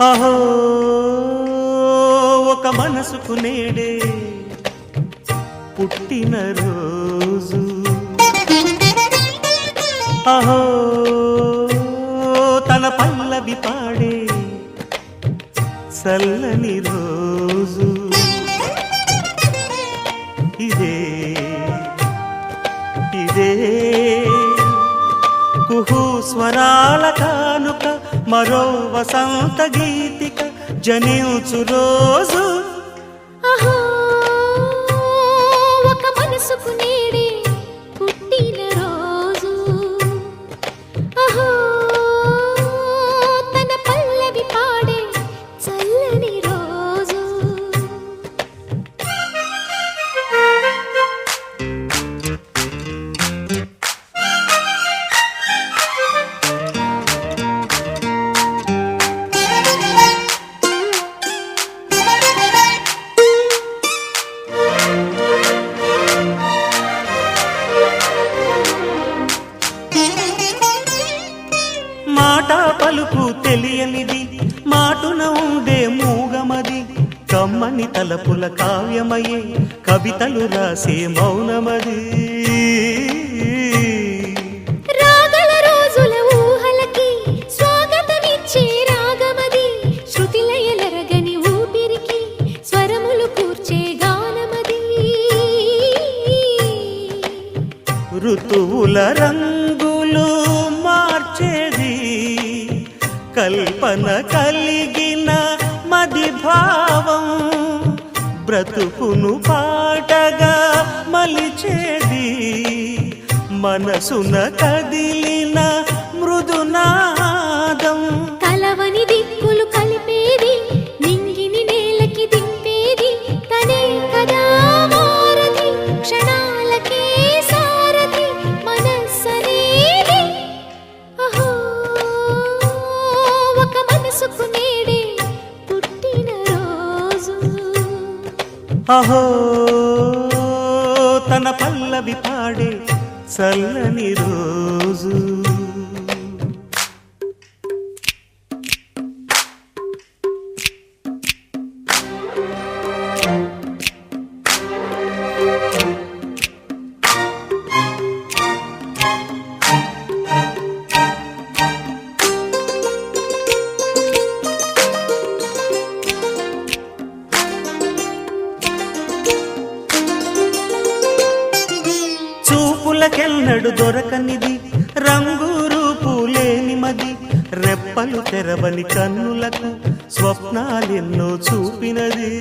అహో ఒక మనసుకు నేడే పుట్టిన రోజు, అహో తన పల్లవి పాడే చల్లని రోజు, ఇదే ఇదే కుహు స్వరాల కానుక, మరో వసంత గీతిక జనించు రోజు. అహో ఒక మనసుకు నేడే పుట్టిన రోజు, అహో తన పల్లవి పాడే చల్లని రోజు. మాట పలుకు తెలియనిది, మాటున ఉండే మూగమది, కమ్మని తలపుల కావ్యమయే కవితలు రాసే మౌనమది. రాగల రోజుల ఊహలకి స్వాగతమిచ్చే రాగమది, శృతిలయలరగని ఊపిరికి స్వరములు కూర్చే గానమది. ఋతువుల రంగులు మార్చేది, కల్పన కలిగిన మది భావం, బ్రతుకును పాటగా మలిచేది, మనసున కదిలిన మృదునాదం. కలవని దిక్కులు కలిపేది, నింగిని నేలకి దింపేది, తనే కదా వారధి, క్షణాలకే సారథి మనస్సనేది. అహో ఒక మనసుకు నేడే పుట్టిన రోజు, అహో తన పల్లవి పాడే చల్లని రోజు. చూపులకెన్నడు దొరకనిది, రంగు రూపు లేని మది, రెప్పలు తెరవని కన్నులకు స్వప్నాలెన్నో చూపినది.